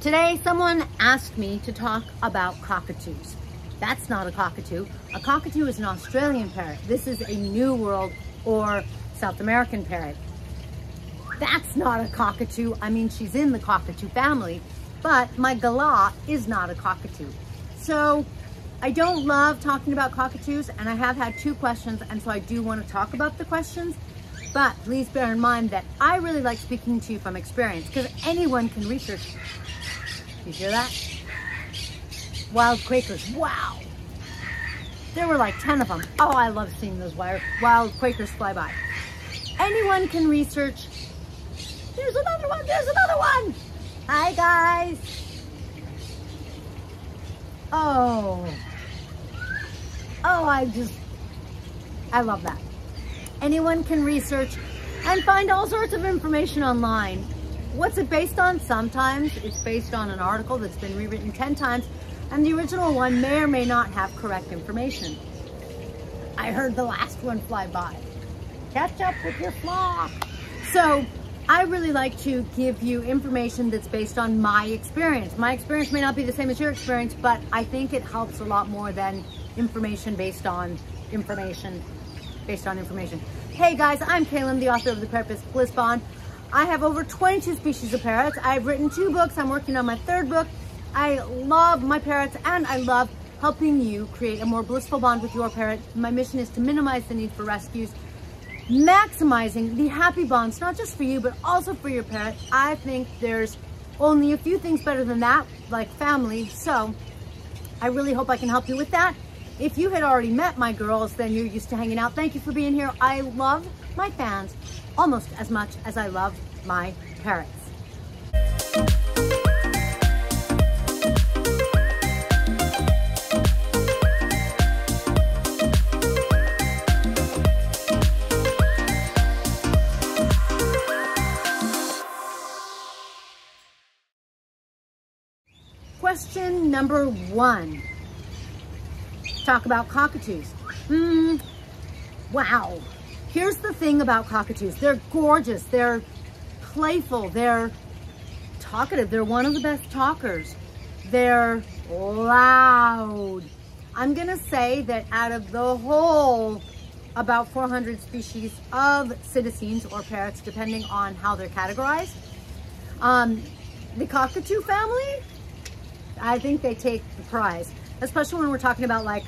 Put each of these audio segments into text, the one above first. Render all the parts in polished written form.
Today, someone asked me to talk about cockatoos. That's not a cockatoo. A cockatoo is an Australian parrot. This is a New World or South American parrot. That's not a cockatoo. I mean, she's in the cockatoo family, but my gala is not a cockatoo. So I don't love talking about cockatoos, and I have had 2 questions, and so I do want to talk about the questions. But please bear in mind that I really like speaking to you from experience, because anyone can research. You hear that? Wild Quakers, wow. There were like 10 of them. Oh, I love seeing those wild Quakers fly by. Anyone can research. There's another one, there's another one. Hi guys. Oh, I love that. Anyone can research and find all sorts of information online. What's it based on? Sometimes it's based on an article that's been rewritten 10 times, and the original one may or may not have correct information. I heard the last one fly by. Catch up with your flock. So I really like to give you information that's based on my experience. My experience may not be the same as your experience, but I think it helps a lot more than information based on information. Hey guys, I'm Kaylin, the author of the Parrot Bliss Bond. I have over 22 species of parrots. I've written 2 books. I'm working on my 3rd book. I love my parrots, and I love helping you create a more blissful bond with your parrot. My mission is to minimize the need for rescues, maximizing the happy bonds, not just for you, but also for your parrot. I think there's only a few things better than that, like family. So I really hope I can help you with that. If you had already met my girls, then you're used to hanging out. Thank you for being here. I love my fans almost as much as I love my parrots. Question number 1. Talk about cockatoos. Wow. Here's the thing about cockatoos. They're gorgeous. They're playful. They're talkative. They're one of the best talkers. They're loud. I'm going to say that out of the whole about 400 species of citizens or parrots, depending on how they're categorized, the cockatoo family, I think they take the prize, especially when we're talking about like,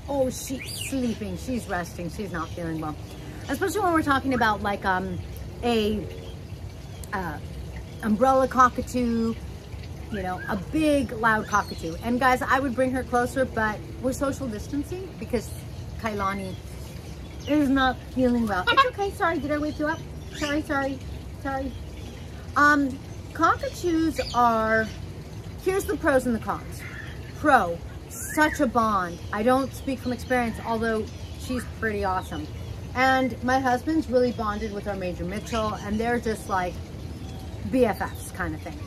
oh, she's sleeping, she's resting, she's not feeling well. Especially when we're talking about like umbrella cockatoo, you know, a big loud cockatoo. And guys, I would bring her closer, but we're social distancing because Kailani is not feeling well. It's okay, sorry, did I wake you up? Sorry. Cockatoos are, here's the pros and the cons. Pro, such a bond. I don't speak from experience, although she's pretty awesome. And my husband's really bonded with our Major Mitchell, and they're just like BFFs kind of thing.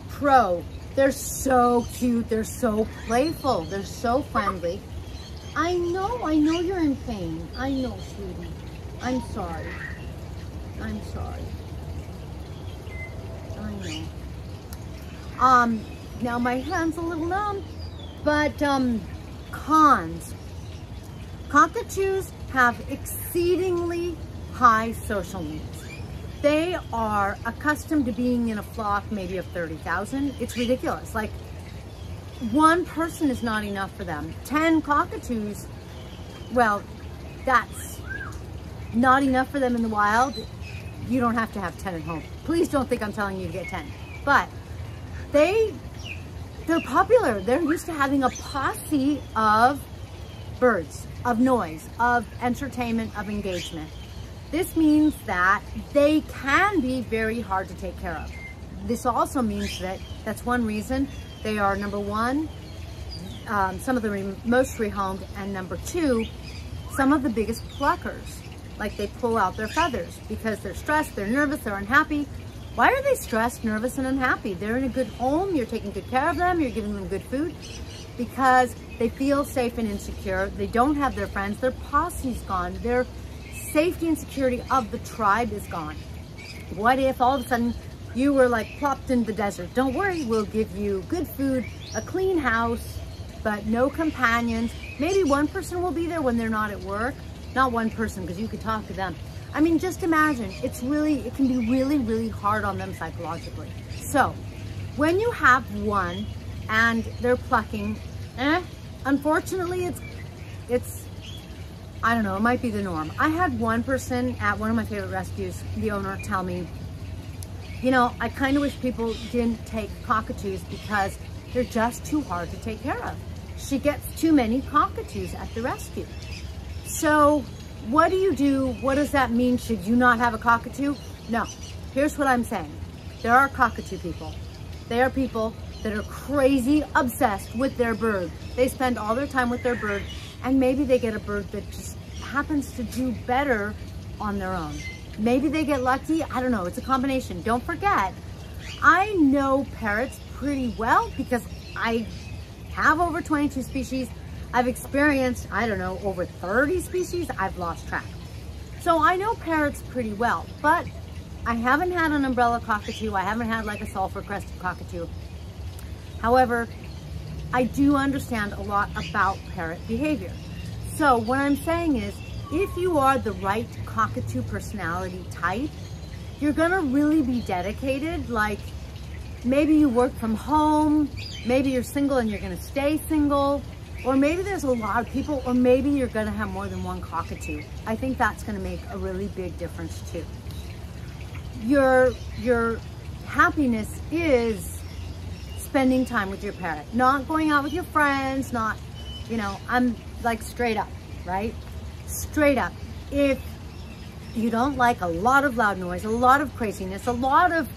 Pro, they're so cute, they're so playful, they're so friendly. I know you're in pain. I know, sweetie. I'm sorry. I know. Now my hand's a little numb, but cons. Cockatoos have exceedingly high social needs. They are accustomed to being in a flock maybe of 30,000. It's ridiculous. Like, 1 person is not enough for them. 10 cockatoos, well, that's not enough for them in the wild. You don't have to have 10 at home. Please don't think I'm telling you to get 10. But they're popular. They're used to having a posse of birds, of noise, of entertainment, of engagement. This means that they can be very hard to take care of. This also means that that's one reason they are, number 1, some of the most rehomed, and number 2, some of the biggest pluckers. Like, they pull out their feathers because they're stressed, they're nervous, they're unhappy. Why are they stressed, nervous, and unhappy? They're in a good home, you're taking good care of them, you're giving them good food, because they feel safe and insecure. They don't have their friends, their posse's gone, their safety and security of the tribe is gone. What if all of a sudden you were like plopped in the desert. Don't worry, we'll give you good food, a clean house, but no companions. Maybe one person will be there when they're not at work. Not one person, because you could talk to them. I mean, just imagine, it can be really, really hard on them psychologically. So when you have one and they're plucking, unfortunately, it's, I don't know, it might be the norm. I had one person at one of my favorite rescues, the owner, tell me, you know, I kind of wish people didn't take cockatoos because they're just too hard to take care of. She gets too many cockatoos at the rescue. So what do you do? What does that mean? Should you not have a cockatoo? No, here's what I'm saying. There are cockatoo people. They are people that are crazy obsessed with their bird. They spend all their time with their bird, and maybe they get a bird that just happens to do better on their own. Maybe they get lucky. I don't know. It's a combination. Don't forget, I know parrots pretty well because I have over 22 species. I've experienced, I don't know, over 30 species. I've lost track. So I know parrots pretty well, but I haven't had an umbrella cockatoo. I haven't had like a sulfur-crested cockatoo. However, I do understand a lot about parrot behavior. So what I'm saying is, if you are the right cockatoo personality type, you're gonna really be dedicated. Like maybe you work from home, maybe you're single and you're gonna stay single, or maybe there's a lot of people, or maybe you're gonna have more than one cockatoo. I think that's gonna make a really big difference too. Your happiness is spending time with your parrot, not going out with your friends, not, you know, I'm like straight up, right? Straight up. If you don't like a lot of loud noise, a lot of craziness, a lot of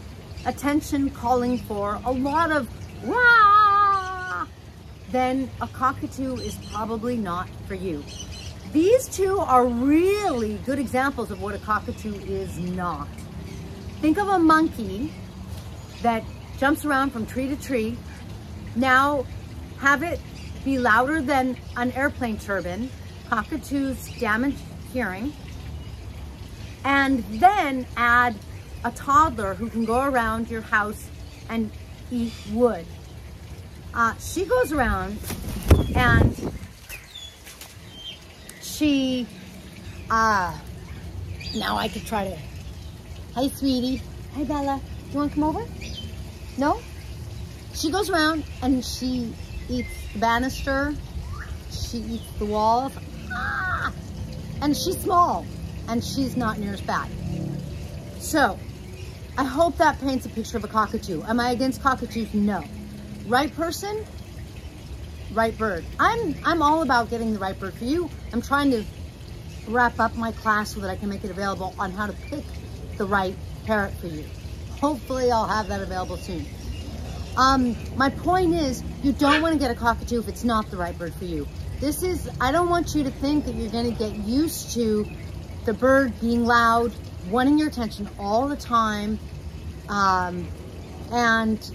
attention calling for, a lot of wah, then a cockatoo is probably not for you. These two are really good examples of what a cockatoo is not. Think of a monkey that jumps around from tree to tree. Now have it be louder than an airplane turbine. Cockatoos damage hearing. And then add a toddler who can go around your house and eat wood. She goes around and she, now I could try to, hey sweetie, hey Bella, do you want to come over? No? She goes around and she eats the banister, she eats the walls, and she's small and she's not near as bad. So I hope that paints a picture of a cockatoo. Am I against cockatoos? No. Right person, right bird. I'm all about getting the right bird for you. I'm trying to wrap up my class so that I can make it available on how to pick the right parrot for you. Hopefully I'll have that available soon. My point is, you don't want to get a cockatoo if it's not the right bird for you. I don't want you to think that you're going to get used to the bird being loud, wanting your attention all the time, and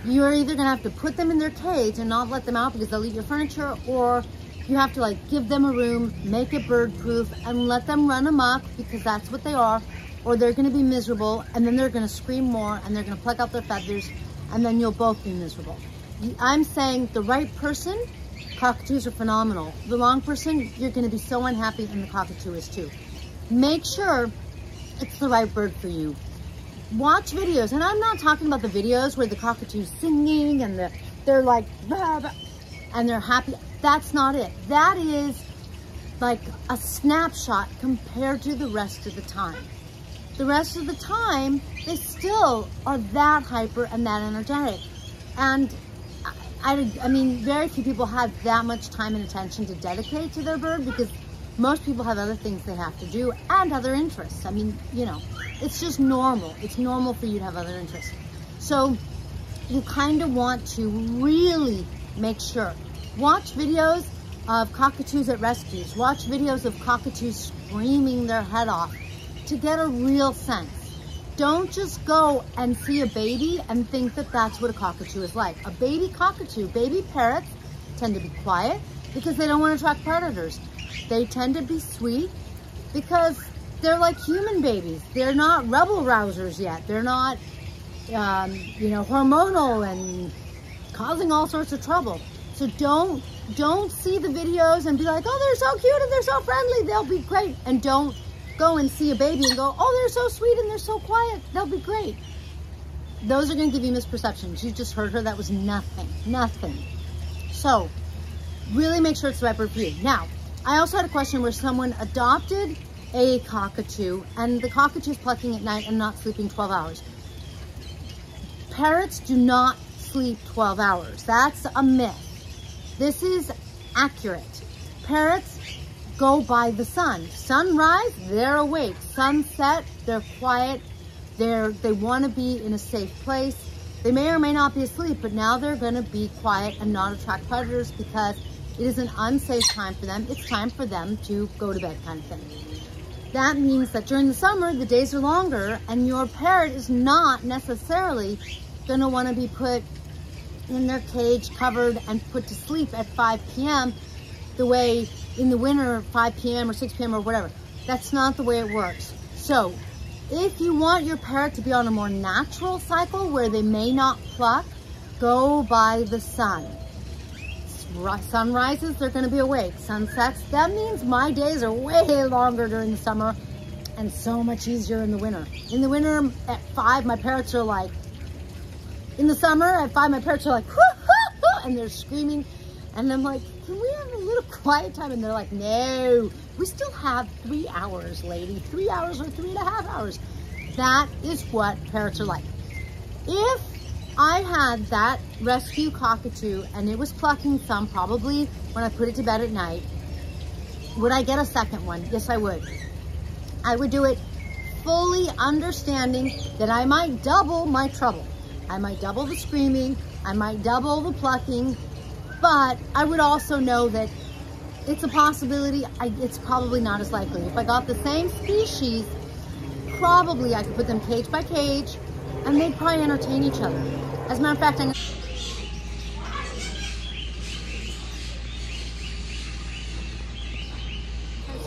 you're either going to have to put them in their cage and not let them out because they'll eat your furniture, or you have to like give them a room, make it bird proof, and let them run amok because that's what they are, or they're going to be miserable, and then they're going to scream more and they're going to pluck out their feathers, and then you'll both be miserable. I'm saying the right person, cockatoos are phenomenal. The wrong person, you're going to be so unhappy, and the cockatoo is too. Make sure it's the right bird for you. Watch videos, and I'm not talking about the videos where the cockatoo's singing and they're like, blah, blah, and they're happy. That's not it. That is like a snapshot compared to the rest of the time. The rest of the time, they still are that hyper and that energetic. And I mean, very few people have that much time and attention to dedicate to their bird because most people have other things they have to do and other interests. I mean, you know, it's just normal. It's normal for you to have other interests. So you kind of want to really make sure. Watch videos of cockatoos at rescues. Watch videos of cockatoos screaming their head off to get a real sense. Don't just go and see a baby and think that that's what a cockatoo is like. A baby cockatoo, baby parrots tend to be quiet because they don't want to attract predators. They tend to be sweet because they're like human babies. They're not rebel rousers yet. They're not, you know, hormonal and causing all sorts of trouble. So don't see the videos and be like, oh, they're so cute and they're so friendly, they'll be great. And don't go and see a baby and go, oh, they're so sweet and they're so quiet, they'll be great. Those are going to give you misperceptions. You just heard her, that was nothing. So really make sure it's the right bird for you. Now, I also had a question where someone adopted a cockatoo and the cockatoo is plucking at night and not sleeping 12 hours. Parrots do not sleep 12 hours. That's a myth. This is accurate. Parrots go by the sun. Sunrise, they're awake. Sunset, they're quiet. They want to be in a safe place. They may or may not be asleep, but now they're going to be quiet and not attract predators because it is an unsafe time for them. It's time for them to go to bed, kind of thing. That means that during the summer, the days are longer and your parrot is not necessarily going to want to be put in their cage, covered and put to sleep at 5 p.m. the way in the winter, 5 p.m. or 6 p.m. or whatever. That's not the way it works. So if you want your parrot to be on a more natural cycle where they may not pluck, go by the sun. Sunrises, they're going to be awake. Sunsets, that means my days are way longer during the summer and so much easier in the winter. In the winter at 5, my parrots are like, in the summer at 5, my parrots are like, hoo, hoo, hoo, and they're screaming. And I'm like, can we have a little quiet time? And they're like, no, we still have 3 hours, lady. 3 hours or 3.5 hours. That is what parrots are like. If I had that rescue cockatoo and it was plucking some probably when I put it to bed at night, would I get a second one? Yes, I would. I would do it fully understanding that I might double my trouble. I might double the screaming, I might double the plucking, but I would also know that it's a possibility. It's probably not as likely. If I got the same species, probably I could put them cage by cage and they'd probably entertain each other. As a matter of fact, I'm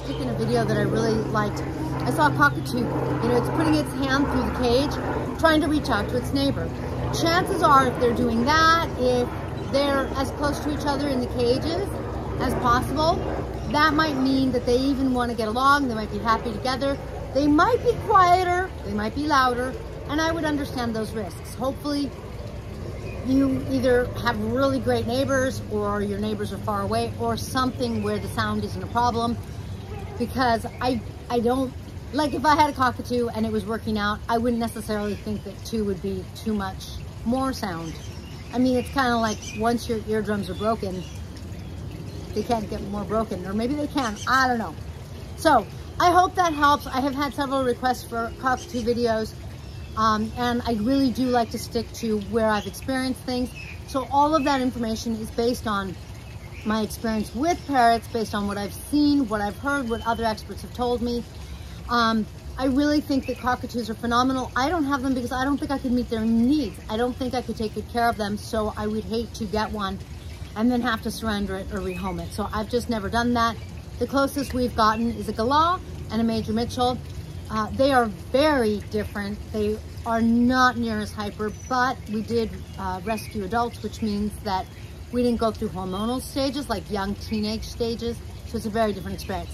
sticking a video that I really liked. I saw a cockatoo, you know, it's putting its hand through the cage, trying to reach out to its neighbor. Chances are, if they're doing that, if they're as close to each other in the cages as possible, that might mean that they even want to get along, they might be happy together, they might be quieter, they might be louder, and I would understand those risks. Hopefully, you either have really great neighbors or your neighbors are far away or something where the sound isn't a problem, because I don't, like if I had a cockatoo and it was working out, I wouldn't necessarily think that 2 would be too much more sound. I mean, it's kind of like once your eardrums are broken, they can't get more broken, or maybe they can, I don't know. So I hope that helps. I have had several requests for cockatoo videos, and I really do like to stick to where I've experienced things. So all of that information is based on my experience with parrots, based on what I've seen, what I've heard, what other experts have told me. I really think that cockatoos are phenomenal. I don't have them because I don't think I could meet their needs. I don't think I could take good care of them, so I would hate to get one and then have to surrender it or rehome it. So I've just never done that. The closest we've gotten is a Galah and a Major Mitchell. They are very different. They are not near as hyper, but we did rescue adults, which means that we didn't go through hormonal stages like young teenage stages. So it's a very different experience.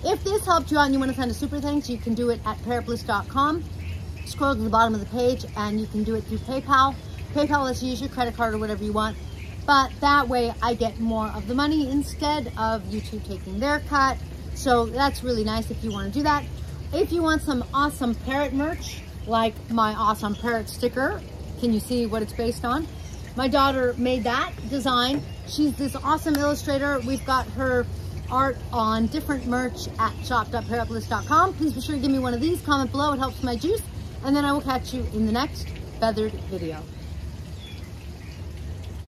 If this helped you out and you want to send a super thanks, you can do it at parrotbliss.com. Scroll to the bottom of the page and you can do it through PayPal. PayPal lets you use your credit card or whatever you want, but that way I get more of the money instead of YouTube taking their cut. So that's really nice if you want to do that. If you want some awesome parrot merch, like my awesome parrot sticker, can you see what it's based on? My daughter made that design. She's this awesome illustrator. We've got her art on different merch at shop.parrotbliss.com. Please be sure to give me one of these, comment below, it helps my juice, and then I will catch you in the next feathered video.